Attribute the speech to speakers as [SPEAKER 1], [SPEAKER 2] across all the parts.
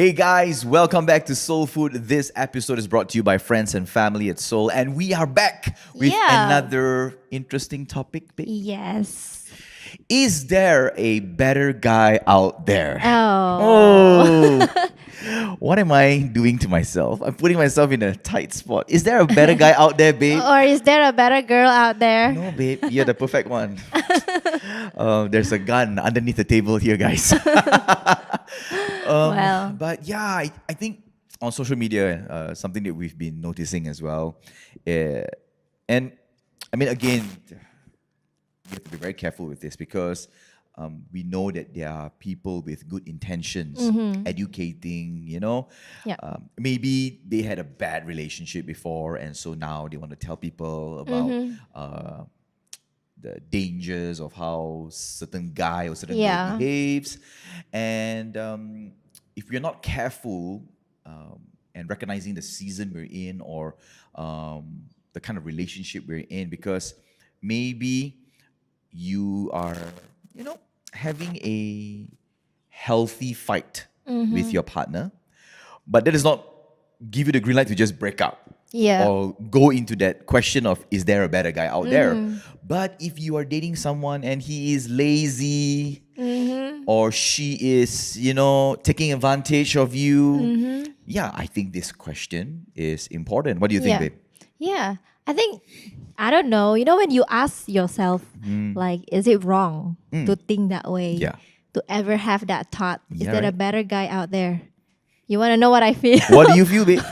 [SPEAKER 1] Hey guys, welcome back to Soul Food. This episode is brought to you by friends and family at Soul, and we are back with
[SPEAKER 2] Yeah.
[SPEAKER 1] another interesting topic, babe.
[SPEAKER 2] Yes.
[SPEAKER 1] Is there a better guy out there?
[SPEAKER 2] Oh.
[SPEAKER 1] Oh, what am I doing to myself? I'm putting myself in a tight spot. Is there a better guy out there, babe?
[SPEAKER 2] Or is there a better girl out there?
[SPEAKER 1] No, babe, you're the perfect one. There's a gun underneath the table here, guys.
[SPEAKER 2] Well.
[SPEAKER 1] But yeah, I think on social media, something that we've been noticing as well. And I mean, again, you have to be very careful with this because we know that there are people with good intentions, educating,
[SPEAKER 2] Yeah.
[SPEAKER 1] maybe they had a bad relationship before, and so now they want to tell people about the dangers of how certain guy or certain girl
[SPEAKER 2] Yeah.
[SPEAKER 1] behaves. And if we're not careful and recognizing the season we're in or the kind of relationship we're in, because maybe you are, having a healthy fight with your partner, but that does not give you the green light to just break up.
[SPEAKER 2] Yeah.
[SPEAKER 1] Or go into that question of, is there a better guy out there? But if you are dating someone and he is lazy or she is, taking advantage of you, yeah, I think this question is important. What do you think,
[SPEAKER 2] Yeah.
[SPEAKER 1] babe?
[SPEAKER 2] Yeah. I think, I don't know. When you ask yourself, like, is it wrong to think that way?
[SPEAKER 1] Yeah.
[SPEAKER 2] To ever have that thought? Is
[SPEAKER 1] Yeah,
[SPEAKER 2] there a
[SPEAKER 1] right.
[SPEAKER 2] better guy out there? You want to know what I feel?
[SPEAKER 1] What do you feel, babe?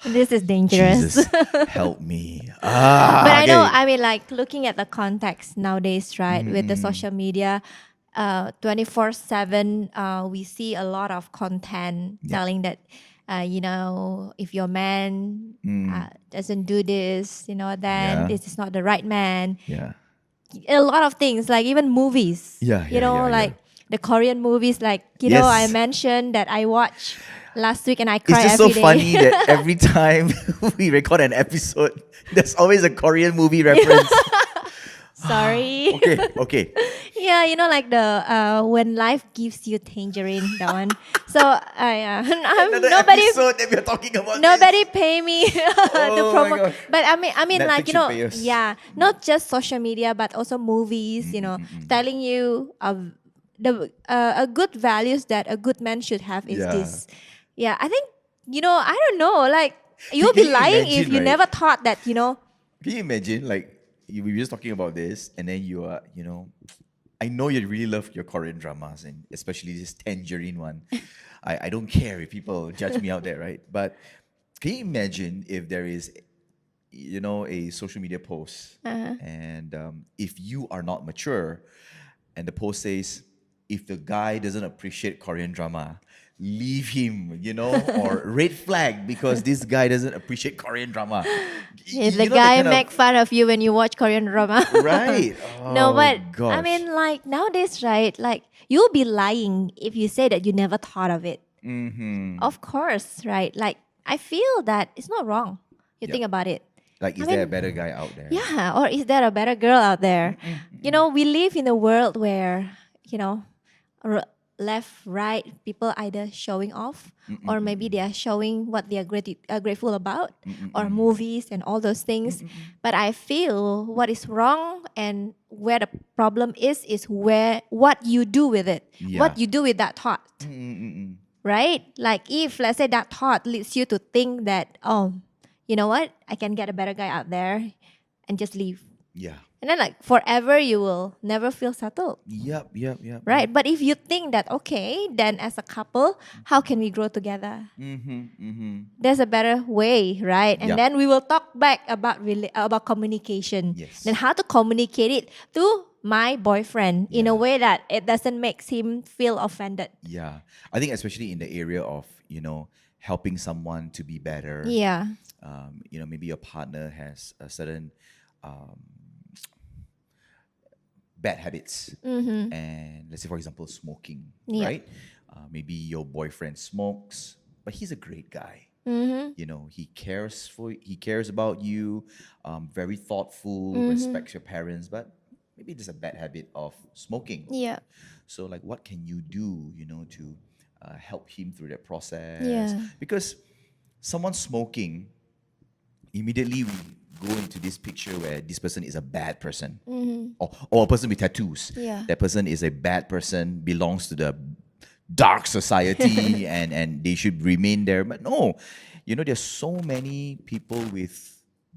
[SPEAKER 2] This is dangerous.
[SPEAKER 1] Jesus, help me.
[SPEAKER 2] But I know,
[SPEAKER 1] Okay.
[SPEAKER 2] I mean, like looking at the context nowadays, right, with the social media, 24/7, we see a lot of content telling that, if your man doesn't do this, then
[SPEAKER 1] Yeah.
[SPEAKER 2] this is not the right man.
[SPEAKER 1] Yeah.
[SPEAKER 2] A lot of things, like even movies.
[SPEAKER 1] Yeah, yeah.
[SPEAKER 2] Like the Korean movies, like,
[SPEAKER 1] Yes.
[SPEAKER 2] I mentioned that I watched last week and I
[SPEAKER 1] It's
[SPEAKER 2] cry
[SPEAKER 1] just so
[SPEAKER 2] every day.
[SPEAKER 1] funny that every time we record an episode, there's always a Korean movie reference.
[SPEAKER 2] Sorry.
[SPEAKER 1] Okay.
[SPEAKER 2] Yeah, like the when life gives you tangerine, that one. So
[SPEAKER 1] Another
[SPEAKER 2] nobody
[SPEAKER 1] episode that we're talking about.
[SPEAKER 2] nobody pay me to
[SPEAKER 1] Oh my
[SPEAKER 2] promote.
[SPEAKER 1] gosh.
[SPEAKER 2] But I mean,
[SPEAKER 1] Netflix
[SPEAKER 2] like
[SPEAKER 1] should pay us.
[SPEAKER 2] yeah, not just social media, but also movies. Telling you a good values that a good man should have is
[SPEAKER 1] Yeah.
[SPEAKER 2] this. Yeah, I think I don't know. Like you'll be
[SPEAKER 1] Can you
[SPEAKER 2] lying if
[SPEAKER 1] imagine,
[SPEAKER 2] you
[SPEAKER 1] right?
[SPEAKER 2] never thought that.
[SPEAKER 1] Can you imagine, like, we were just talking about this, and then you are, I know you really love your Korean dramas, and especially this Tangerine one. I don't care if people judge me out there, right? But can you imagine if there is, a social media post, and if you are not mature, and the post says, if the guy doesn't appreciate Korean drama, leave him, or red flag because this guy doesn't appreciate Korean drama.
[SPEAKER 2] If
[SPEAKER 1] You
[SPEAKER 2] the
[SPEAKER 1] know that
[SPEAKER 2] guy
[SPEAKER 1] kind of-
[SPEAKER 2] make fun of you when you watch Korean drama.
[SPEAKER 1] Right.
[SPEAKER 2] No,
[SPEAKER 1] Oh,
[SPEAKER 2] but I
[SPEAKER 1] gosh.
[SPEAKER 2] mean, like nowadays, right? Like you'll be lying if you say that you never thought of it. Of course, right? Like I feel that it's not wrong. You think about it.
[SPEAKER 1] Like, is
[SPEAKER 2] I
[SPEAKER 1] there a
[SPEAKER 2] mean,
[SPEAKER 1] better guy out there?
[SPEAKER 2] Yeah, or is there a better girl out there? We live in a world where, left, right, people either showing off or maybe they are showing what they are grateful about or movies and all those things. But I feel what is wrong and where the problem is where what you do with it,
[SPEAKER 1] Yeah.
[SPEAKER 2] what you do with that thought. Right? Like if let's say that thought leads you to think that, oh, you know what? I can get a better guy out there and just leave.
[SPEAKER 1] Yeah.
[SPEAKER 2] And then like forever you will never feel settled.
[SPEAKER 1] Yep.
[SPEAKER 2] Right? But if you think that, okay, then as a couple, how can we grow together? There's a better way, right? And
[SPEAKER 1] Yep.
[SPEAKER 2] then we will talk back about communication.
[SPEAKER 1] Yes.
[SPEAKER 2] Then how to communicate it to my boyfriend in a way that it doesn't make him feel offended.
[SPEAKER 1] Yeah. I think especially in the area of, helping someone to be better.
[SPEAKER 2] Yeah.
[SPEAKER 1] Maybe your partner has a certain bad habits, and let's say, for example, smoking,
[SPEAKER 2] Yeah.
[SPEAKER 1] right? Maybe your boyfriend smokes, but he's a great guy. He cares about you, very thoughtful, respects your parents, but maybe there's a bad habit of smoking.
[SPEAKER 2] Yeah.
[SPEAKER 1] So, like, what can you do, to help him through that process.
[SPEAKER 2] Yeah.
[SPEAKER 1] Because someone smoking, immediately we go into this picture where this person is a bad person, or a person with tattoos.
[SPEAKER 2] Yeah.
[SPEAKER 1] That person is a bad person, belongs to the dark society, and they should remain there. But no, there's so many people with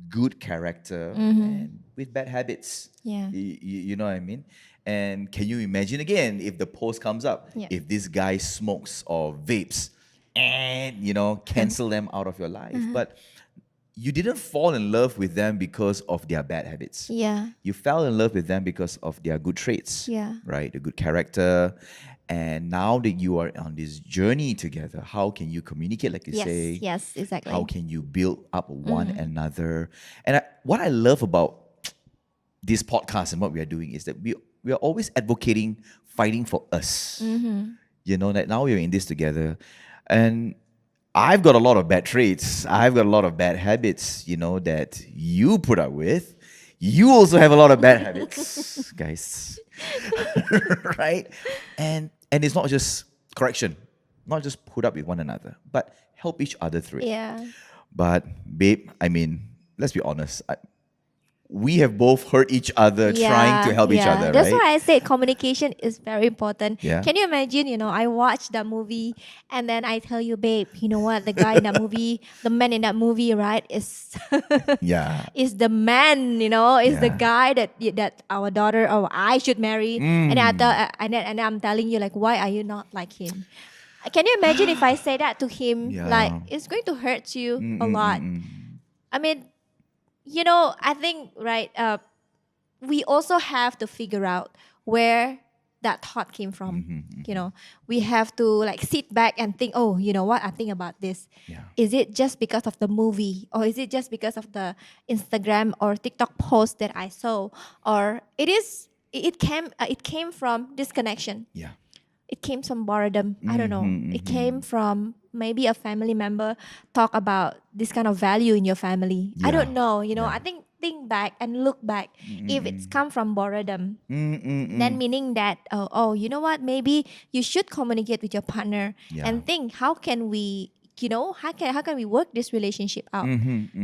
[SPEAKER 1] good character and with bad habits.
[SPEAKER 2] Yeah.
[SPEAKER 1] You know what I mean? And can you imagine again if the post comes up,
[SPEAKER 2] Yeah.
[SPEAKER 1] if this guy smokes or vapes, and cancel them out of your life. But you didn't fall in love with them because of their bad habits.
[SPEAKER 2] Yeah.
[SPEAKER 1] You fell in love with them because of their good traits.
[SPEAKER 2] Yeah.
[SPEAKER 1] Right? The good character. And now that you are on this journey together, how can you communicate, like you
[SPEAKER 2] Yes.
[SPEAKER 1] say?
[SPEAKER 2] Yes. Exactly.
[SPEAKER 1] How can you build up one another? And what I love about this podcast and what we are doing is that we are always advocating, fighting for us. That now we're in this together. And I've got a lot of bad traits. I've got a lot of bad habits, that you put up with. You also have a lot of bad habits, guys. Right? And it's not just correction, not just put up with one another, but help each other through it.
[SPEAKER 2] Yeah.
[SPEAKER 1] But babe, let's be honest. We have both hurt each other trying to help each other,
[SPEAKER 2] That's
[SPEAKER 1] right?
[SPEAKER 2] why I said communication is very important.
[SPEAKER 1] Yeah.
[SPEAKER 2] Can you imagine, I watched that movie and then I tell you, babe, you know what? The guy in that movie, the man in that movie, right, is
[SPEAKER 1] Yeah.
[SPEAKER 2] is the man, is the
[SPEAKER 1] Yeah.
[SPEAKER 2] guy that our daughter or I should marry. And and I'm telling you, like, why are you not like him? Can you imagine if I say that to him?
[SPEAKER 1] Yeah.
[SPEAKER 2] Like, it's going to hurt you a lot. I mean, I think, right, we also have to figure out where that thought came from. We have to like sit back and think, oh, you know what, I think about this.
[SPEAKER 1] Yeah.
[SPEAKER 2] Is it just because of the movie, or is it just because of the Instagram or TikTok post that I saw, or it came from disconnection.
[SPEAKER 1] Yeah.
[SPEAKER 2] It came from boredom. I don't know. It came from maybe a family member talk about this kind of value in your family. I
[SPEAKER 1] Yeah.
[SPEAKER 2] don't know. I think back and look back. If it's come from boredom, then meaning that you know what? Maybe you should communicate with your partner
[SPEAKER 1] Yeah.
[SPEAKER 2] and think, how can we? How can we work this relationship out?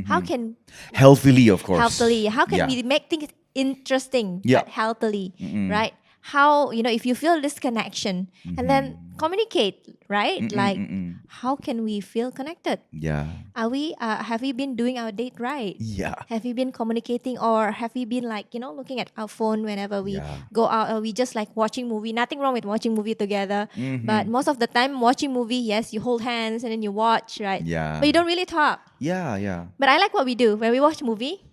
[SPEAKER 2] How can
[SPEAKER 1] Healthily, of course.
[SPEAKER 2] healthily? How can
[SPEAKER 1] Yeah.
[SPEAKER 2] we make things interesting
[SPEAKER 1] Yeah.
[SPEAKER 2] but healthily, right? How, if you feel this connection and then communicate, right? Like, how can we feel connected?
[SPEAKER 1] Yeah.
[SPEAKER 2] Are we, have we been doing our date right?
[SPEAKER 1] Yeah.
[SPEAKER 2] Have we been communicating, or have we been like, looking at our phone whenever we
[SPEAKER 1] Yeah.
[SPEAKER 2] go out, or we just like watching movie? Nothing wrong with watching movie together. But most of the time watching movie, yes, you hold hands and then you watch, right?
[SPEAKER 1] Yeah.
[SPEAKER 2] But you don't really talk.
[SPEAKER 1] Yeah, yeah.
[SPEAKER 2] But I like what we do. When we watch movie,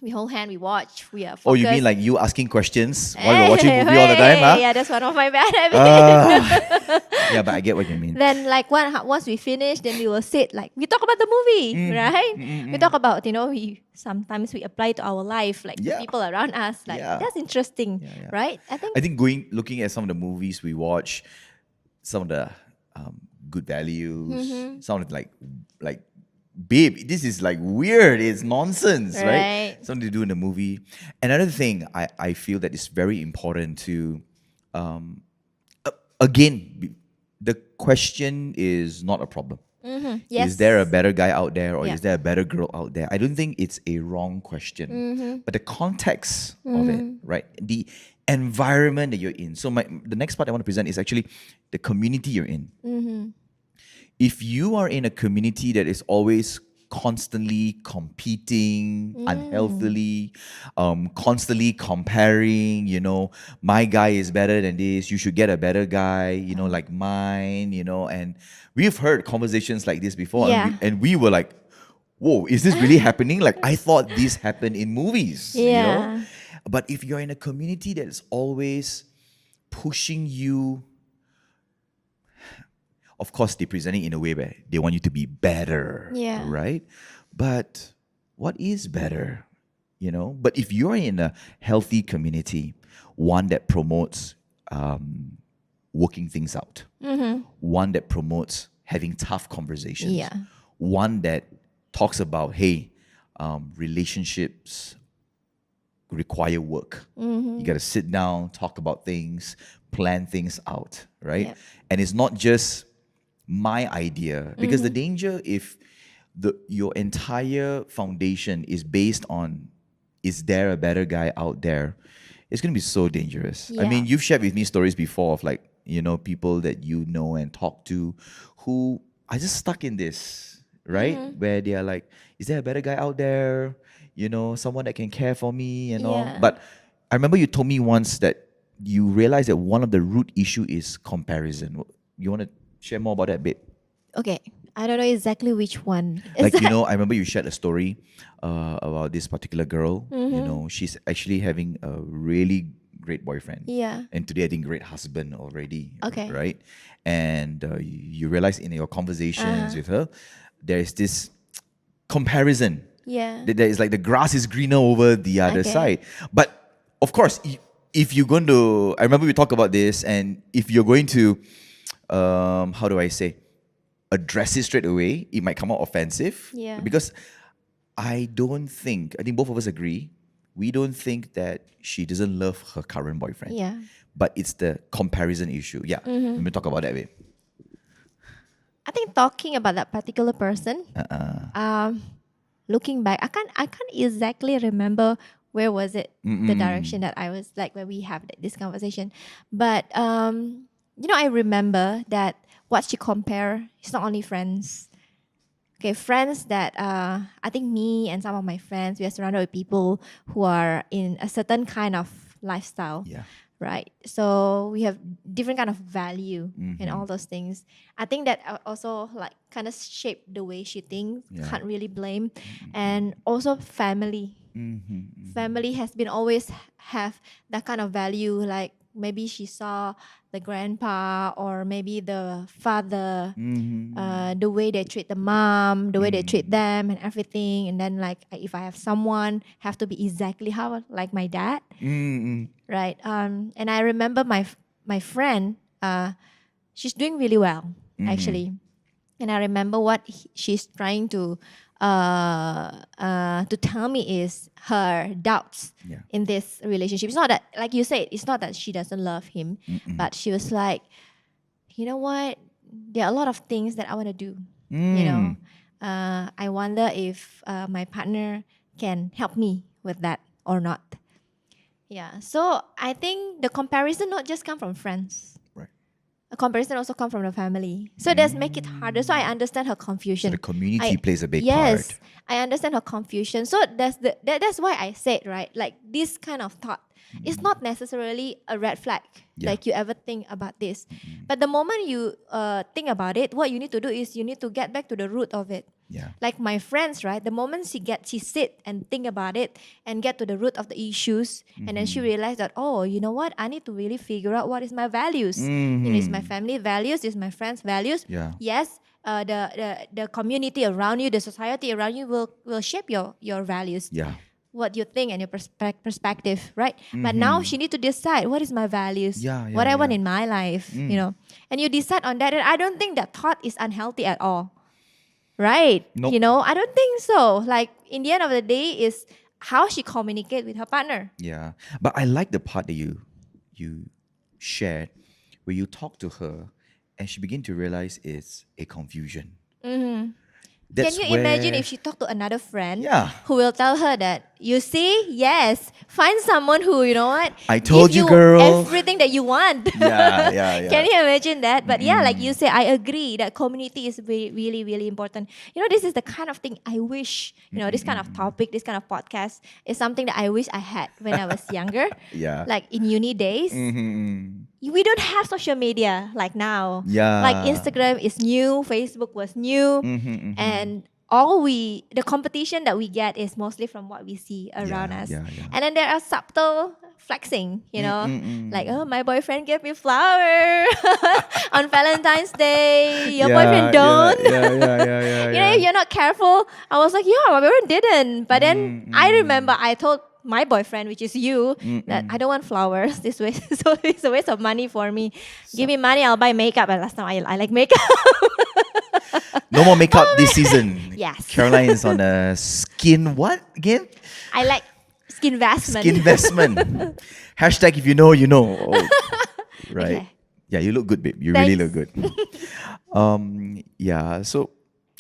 [SPEAKER 2] we hold hand, we watch, we are focused.
[SPEAKER 1] Oh, you mean like you asking questions while you're watching movie all the time, huh?
[SPEAKER 2] Yeah, that's one of my bad habits.
[SPEAKER 1] Yeah, but I get what you mean.
[SPEAKER 2] Then like once we finish, then we will sit like we talk about the movie, right? We talk about, we sometimes we apply to our life, like the
[SPEAKER 1] Yeah.
[SPEAKER 2] people around us. Like
[SPEAKER 1] Yeah.
[SPEAKER 2] that's interesting,
[SPEAKER 1] yeah.
[SPEAKER 2] right?
[SPEAKER 1] I think looking at some of the movies we watch, some of the good values, some of the like, babe, this is like weird. It's nonsense, right?
[SPEAKER 2] Right.
[SPEAKER 1] Something to do in the movie. Another thing I feel that is very important to, again, the question is not a problem.
[SPEAKER 2] Yes.
[SPEAKER 1] Is there a better guy out there, or
[SPEAKER 2] Yeah.
[SPEAKER 1] is there a better girl out there? I don't think it's a wrong question, but the context of it, right? The environment that you're in. So the next part I want to present is actually the community you're in. If you are in a community that is always constantly competing unhealthily, constantly comparing, my guy is better than this, you should get a better guy, like mine, and we've heard conversations like this before,
[SPEAKER 2] Yeah.
[SPEAKER 1] and we were like, whoa, is this really happening? Like, I thought this happened in movies,
[SPEAKER 2] Yeah.
[SPEAKER 1] But if you're in a community that is always pushing you, of course, they're presenting in a way where they want you to be better,
[SPEAKER 2] Yeah.
[SPEAKER 1] right? But what is better, But if you're in a healthy community, one that promotes working things out, one that promotes having tough conversations,
[SPEAKER 2] Yeah.
[SPEAKER 1] one that talks about, hey, relationships require work. You got to sit down, talk about things, plan things out, right?
[SPEAKER 2] Yep.
[SPEAKER 1] And it's not just my idea, because the danger, if your entire foundation is based on, is there a better guy out there, it's going to be so dangerous. I
[SPEAKER 2] Yeah.
[SPEAKER 1] mean, you've shared with me stories before of like, people that you know and talk to who are just stuck in this, right? Where they are like, is there a better guy out there? Someone that can care for me and all.
[SPEAKER 2] Yeah.
[SPEAKER 1] But I remember you told me once that you realized that one of the root issue is comparison. You want to share more about that bit?
[SPEAKER 2] Okay, I don't know exactly which one.
[SPEAKER 1] Like, I remember you shared a story about this particular girl. She's actually having a really great boyfriend.
[SPEAKER 2] Yeah.
[SPEAKER 1] And today, I think, great husband already.
[SPEAKER 2] Okay.
[SPEAKER 1] Right? And you realize in your conversations with her, there's this comparison.
[SPEAKER 2] Yeah.
[SPEAKER 1] There is like the grass is greener over the other
[SPEAKER 2] Okay.
[SPEAKER 1] side. But of course, if you're going to, I remember we talked about this, and if you're going to, how do I say, address it straight away, it might come out offensive.
[SPEAKER 2] Yeah.
[SPEAKER 1] Because I think both of us agree, we don't think that she doesn't love her current boyfriend.
[SPEAKER 2] Yeah.
[SPEAKER 1] But it's the comparison issue. Yeah. Let me talk about that bit.
[SPEAKER 2] I think talking about that particular person, looking back, I can't exactly remember where was it, the direction that I was like where we have this conversation. But I remember that what she compare is not only friends. Okay, friends that I think me and some of my friends, we are surrounded with people who are in a certain kind of lifestyle.
[SPEAKER 1] Yeah.
[SPEAKER 2] Right, so we have different kind of value and all those things. I think that also like kind of shape the way she thinks.
[SPEAKER 1] Yeah.
[SPEAKER 2] Can't really blame. And also family. Family has been always have that kind of value. Like maybe she saw the grandpa or maybe the father, the way they treat the mom, the way they treat them and everything. And then like if I have someone, have to be exactly how like my dad. Right. And I remember my friend, she's doing really well actually. And I remember what she's trying to tell me is her doubts
[SPEAKER 1] Yeah.
[SPEAKER 2] in this relationship. It's not that, like you said, it's not that she doesn't love him, but she was like, you know what? There are a lot of things that I want to do. I wonder if my partner can help me with that or not. Yeah. So I think the comparison not just come from friends.
[SPEAKER 1] Right.
[SPEAKER 2] A comparison also come from the family. So that's make it harder. So I understand her confusion.
[SPEAKER 1] So the community plays a big
[SPEAKER 2] yes,
[SPEAKER 1] part.
[SPEAKER 2] I understand her confusion. So that's why I said, right, like this kind of thought is not necessarily a red flag.
[SPEAKER 1] Yeah.
[SPEAKER 2] Like you ever think about this. But the moment you think about it, what you need to do is you need to get back to the root of it.
[SPEAKER 1] Yeah.
[SPEAKER 2] Like my friends, right? The moment she sit and think about it and get to the root of the issues, and then she realized that, oh, you know what? I need to really figure out what is my values. Is my family values? Is my friends' values?
[SPEAKER 1] Yeah.
[SPEAKER 2] Yes. The community around you, the society around you will shape your values.
[SPEAKER 1] Yeah.
[SPEAKER 2] What you think and your perspective, right? But now she need to decide what is my values,
[SPEAKER 1] Yeah,
[SPEAKER 2] what I want
[SPEAKER 1] yeah.
[SPEAKER 2] in my life, and you decide on that. And I don't think that thought is unhealthy at all. Right?
[SPEAKER 1] Nope.
[SPEAKER 2] I don't think so. Like in the end of the day is how she communicate with her partner.
[SPEAKER 1] Yeah. But I like the part that you shared where you talk to her and she began to realize it's a confusion. That's
[SPEAKER 2] Can you imagine
[SPEAKER 1] where-
[SPEAKER 2] if she talked to another friend
[SPEAKER 1] Yeah.
[SPEAKER 2] who will tell her that, you see, yes, find someone who, you know what?
[SPEAKER 1] I told
[SPEAKER 2] give
[SPEAKER 1] you, girl.
[SPEAKER 2] everything that you want.
[SPEAKER 1] Yeah.
[SPEAKER 2] Can you imagine that? But yeah, like you say, I agree that community is really, really important. This is the kind of thing I wish, this kind of topic, this kind of podcast is something that I wish I had when I was younger.
[SPEAKER 1] Yeah.
[SPEAKER 2] Like in uni days. We don't have social media like now.
[SPEAKER 1] Yeah.
[SPEAKER 2] Like Instagram is new, Facebook was new, and the competition that we get is mostly from what we see around us.
[SPEAKER 1] Yeah.
[SPEAKER 2] And then there are subtle flexing, like, oh, my boyfriend gave me flower on Valentine's Day. Your boyfriend don't.
[SPEAKER 1] Yeah.
[SPEAKER 2] If you're not careful, I was like, yeah, my boyfriend didn't. But then I remember I told my boyfriend, which is you, that I don't want flowers this way. So it's a waste of money for me. Give me money, I'll buy makeup. And last time I like makeup.
[SPEAKER 1] No more makeup this season.
[SPEAKER 2] Yes.
[SPEAKER 1] Caroline is on a skin what again?
[SPEAKER 2] I like Skinvestment.
[SPEAKER 1] Skinvestment. Hashtag if you know, you know. Oh, right.
[SPEAKER 2] Okay.
[SPEAKER 1] Yeah, you look good, babe. You really look
[SPEAKER 2] Thanks.
[SPEAKER 1] good. Yeah. So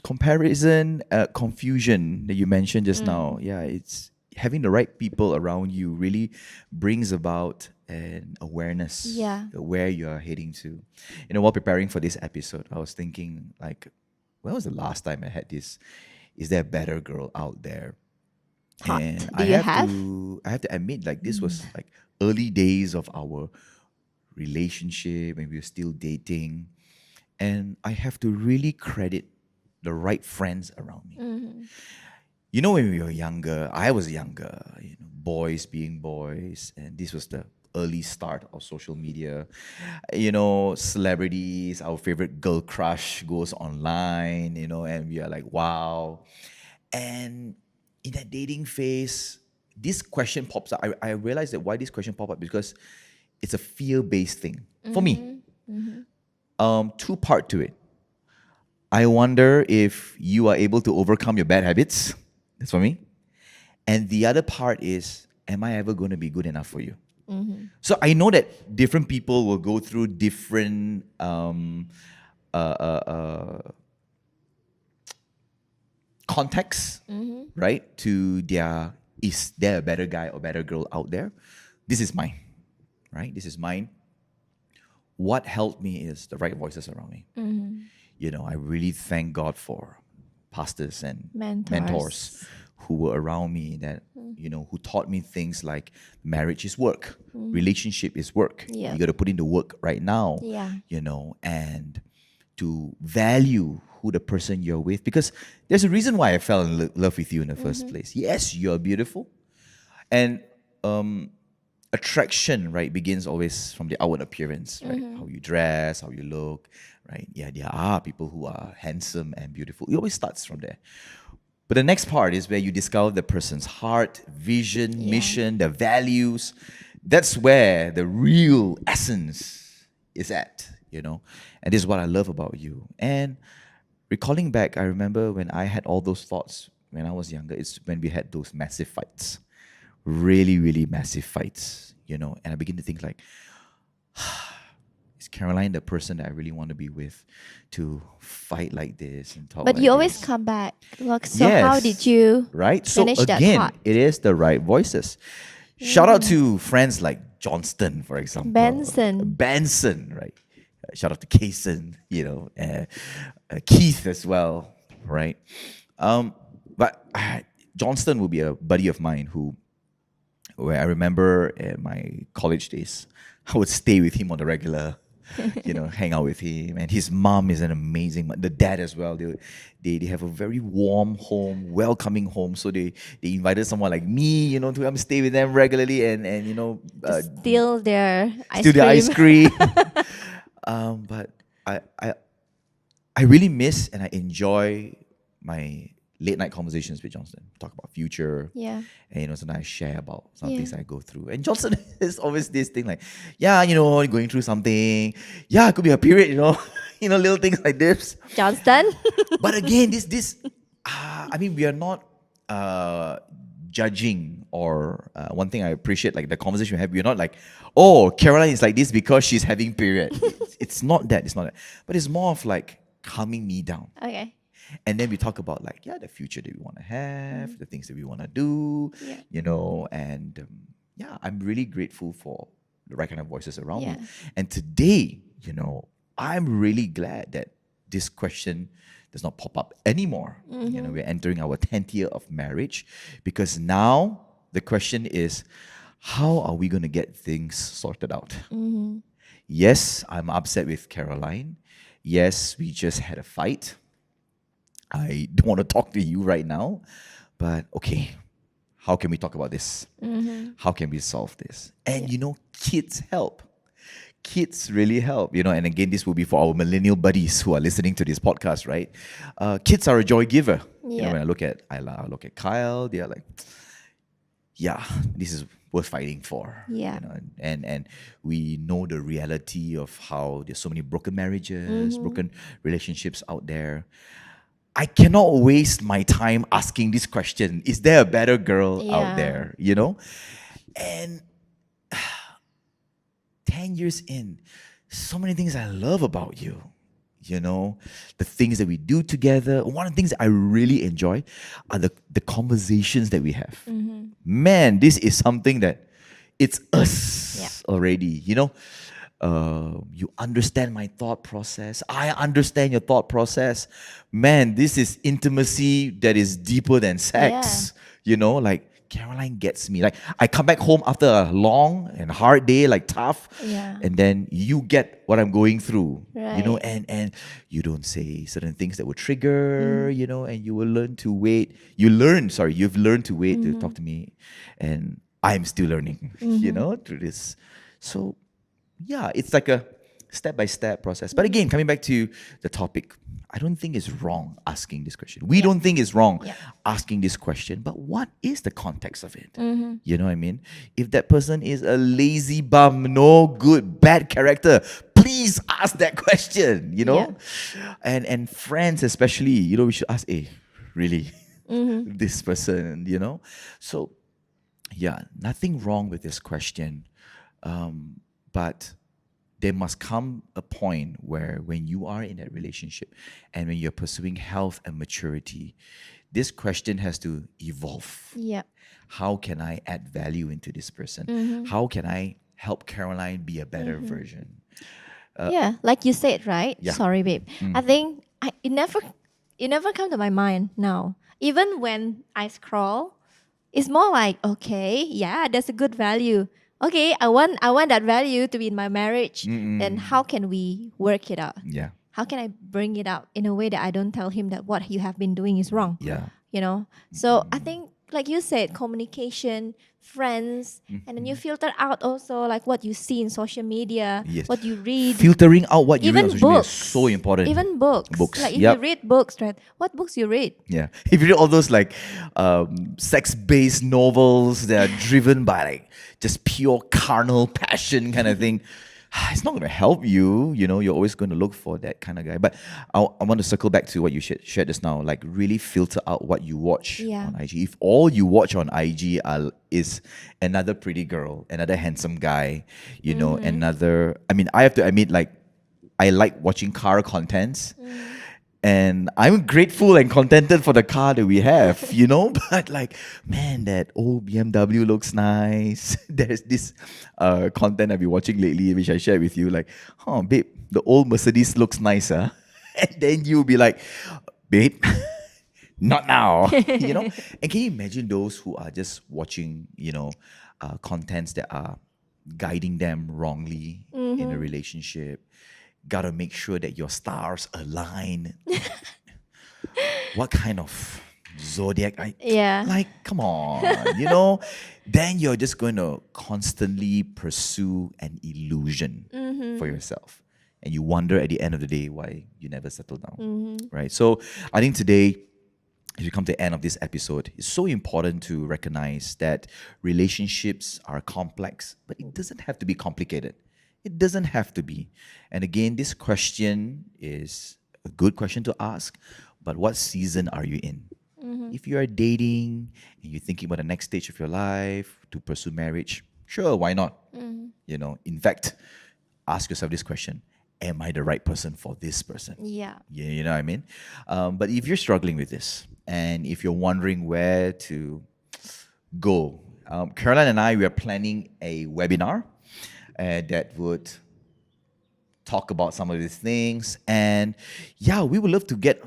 [SPEAKER 1] comparison, confusion that you mentioned just now. Yeah, it's having the right people around you really brings about an awareness
[SPEAKER 2] Yeah.
[SPEAKER 1] where you are heading to. You know, while preparing for this episode, I was thinking like, when was the last time I had this? Is there a better girl out there?
[SPEAKER 2] Hot.
[SPEAKER 1] And
[SPEAKER 2] Do you have?
[SPEAKER 1] I have to admit, like this was like early days of our relationship when we were still dating. And I have to really credit the right friends around me. You know, when we were younger, I was younger, you know, boys being boys, and this was the early start of social media. You know, celebrities, our favorite girl crush goes online, you know, and we are like, wow. And in that dating phase, this question pops up. I realized that why this question popped up because it's a fear-based thing for me. Two-part to it. I wonder if you are able to overcome your bad habits. That's for me. And the other part is, am I ever going to be good enough for you? So I know that different people will go through different contexts, right? To their, is there a better guy or better girl out there? This is mine, right? This is mine. What helped me is the right voices around me. You know, I really thank God for pastors and mentors who were around me that, you know, who taught me things like marriage is work, relationship is work.
[SPEAKER 2] Yeah.
[SPEAKER 1] You got to put in the work right now,
[SPEAKER 2] Yeah.
[SPEAKER 1] you know, and to value who the person you're with. Because there's a reason why I fell in love with you in the first place. Yes, you're beautiful. And attraction, right, begins always from the outward appearance, right? How you dress, how you look, right? Yeah, there are people who are handsome and beautiful. It always starts from there. But the next part is where you discover the person's heart, vision, mission, their values. That's where the real essence is at, you know? And this is what I love about you. And recalling back, I remember when I had all those thoughts when I was younger, it's when we had those massive fights. Really, really massive fights, you know? And I begin to think like, is Caroline the person that I really want to be with to fight like this and talk
[SPEAKER 2] But
[SPEAKER 1] like
[SPEAKER 2] you always
[SPEAKER 1] this?
[SPEAKER 2] come back. Look, so how did you
[SPEAKER 1] Right? So
[SPEAKER 2] finish that
[SPEAKER 1] again,
[SPEAKER 2] thought?
[SPEAKER 1] it is the right voices. Shout out to friends like Johnston, for example. Benson, right? Shout out to Kaysen, you know, Keith as well, right? But Johnston will be a buddy of mine where I remember in my college days, I would stay with him on the regular, you know, hang out with him. And his mom is an amazing, the dad as well. They have a very warm home, welcoming home. So they invited someone like me, you know, to come stay with them regularly and you know,
[SPEAKER 2] Steal their ice
[SPEAKER 1] steal
[SPEAKER 2] cream.
[SPEAKER 1] the ice cream. But I really miss and I enjoy my late night conversations with Johnston. Talk about future.
[SPEAKER 2] Yeah.
[SPEAKER 1] And you know, sometimes I share about some
[SPEAKER 2] Yeah.
[SPEAKER 1] things I go through. And Johnson is always this thing like, yeah, you know, going through something. Yeah, it could be a period, you know, you know, little things like this.
[SPEAKER 2] Johnston?
[SPEAKER 1] But again, I mean, we are not judging or one thing I appreciate, like the conversation we have, we're not like, oh, Caroline is like this because she's having period. It's not that. It's not that. But it's more of like calming me down.
[SPEAKER 2] Okay.
[SPEAKER 1] And then we talk about like, yeah, the future that we want to have, the things that we want to do,
[SPEAKER 2] Yeah.
[SPEAKER 1] you know, and yeah, I'm really grateful for the right kind of voices around me.
[SPEAKER 2] Yeah.
[SPEAKER 1] And today, you know, I'm really glad that this question does not pop up anymore. You know, we're entering our 10th year of marriage because now the question is, how are we going to get things sorted out? Yes, I'm upset with Caroline. Yes, we just had a fight. I don't want to talk to you right now, but okay, how can we talk about this? How can we solve this? And you know, kids help. Kids really help, you know, and again, this will be for our millennial buddies who are listening to this podcast, right? Kids are a joy giver. You know,
[SPEAKER 2] Yeah.
[SPEAKER 1] when I look at Isla, I look at Kyle, they are like, yeah, this is worth fighting for.
[SPEAKER 2] Yeah.
[SPEAKER 1] You know, and we know the reality of how there's so many broken marriages, broken relationships out there. I cannot waste my time asking this question. Is there a better girl out
[SPEAKER 2] Yeah.
[SPEAKER 1] there? You know? And 10 years in, so many things I love about you. You know, the things that we do together. One of the things that I really enjoy are the conversations that we have. Man, this is something that it's us already. You know, you understand my thought process. I understand your thought process. Man, this is intimacy that is deeper than sex. You know, like Caroline gets me. Like I come back home after a long and hard day, like tough,
[SPEAKER 2] Yeah.
[SPEAKER 1] and then you get what I'm going through. You know,
[SPEAKER 2] Right.
[SPEAKER 1] and you don't say certain things that will trigger. You know, and you will learn to wait. You've learned to wait to talk to me, and I'm still learning. You know, through this. So yeah, it's like a step-by-step process. But again, coming back to the topic, I don't think it's wrong asking this question. We don't think it's wrong asking this question, but what is the context of it? You know what I mean? If that person is a lazy bum, no good, bad character, please ask that question, you know? And friends especially, you know, we should ask, hey, really? This person, you know? So yeah, nothing wrong with this question. But there must come a point where when you are in that relationship and when you're pursuing health and maturity, this question has to evolve.
[SPEAKER 2] Yeah.
[SPEAKER 1] How can I add value into this person? How can I help Caroline be a better version?
[SPEAKER 2] Yeah, like you said, right?
[SPEAKER 1] Yeah.
[SPEAKER 2] Sorry, babe. I think it never come to my mind now. Even when I scroll, it's more like, okay, yeah, that's a good value. Okay, I want that value to be in my marriage. Then how can we work it out?
[SPEAKER 1] Yeah.
[SPEAKER 2] How can I bring it out in a way that I don't tell him that what you have been doing is wrong?
[SPEAKER 1] Yeah.
[SPEAKER 2] You know? So I think, like you said, communication, friends, and then you filter out also like what you see in social media,
[SPEAKER 1] Yes.
[SPEAKER 2] what you read.
[SPEAKER 1] Filtering out what you read on
[SPEAKER 2] Even
[SPEAKER 1] social media is
[SPEAKER 2] books.
[SPEAKER 1] so important.
[SPEAKER 2] Even books.
[SPEAKER 1] Books,
[SPEAKER 2] Like if
[SPEAKER 1] yep.
[SPEAKER 2] you read books, right? What books you read?
[SPEAKER 1] Yeah. If you read all those like sex-based novels that are driven by like just pure carnal passion kind of thing, it's not going to help you. You know, you're always going to look for that kind of guy. But I want to circle back to what you shared just now. Like really filter out what you watch on IG. If all you watch on IG is another pretty girl, another handsome guy, you know, another... I mean, I have to admit, like, I like watching car contents. And I'm grateful and contented for the car that we have, you know? But like, man, that old BMW looks nice. There's this content I've been watching lately, which I shared with you. Like, oh, babe, the old Mercedes looks nicer. And then you'll be like, babe, not now, you know? And can you imagine those who are just watching, you know, contents that are guiding them wrongly in a relationship? Gotta make sure that your stars align. What kind of zodiac? Like, come on, you know? Then you're just going to constantly pursue an illusion for yourself. And you wonder at the end of the day why you never settle down, right? So I think today, as we come to the end of this episode, it's so important to recognize that relationships are complex, but it doesn't have to be complicated. It doesn't have to be. And again, this question is a good question to ask, but what season are you in? If you are dating and you're thinking about the next stage of your life to pursue marriage, sure, why not? You know, in fact, ask yourself this question: am I the right person for this person?
[SPEAKER 2] Yeah.
[SPEAKER 1] You know what I mean? But if you're struggling with this and if you're wondering where to go, Caroline and I, we are planning a webinar that would talk about some of these things. And yeah, we would love to get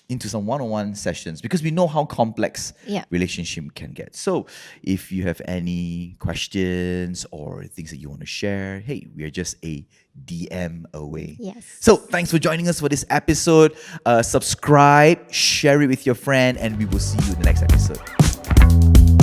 [SPEAKER 1] into some one-on-one sessions because we know how complex relationship can get. So if you have any questions or things that you want to share, hey, we are just a DM away.
[SPEAKER 2] Yes.
[SPEAKER 1] So thanks for joining us for this episode. Subscribe, share it with your friend, and we will see you in the next episode.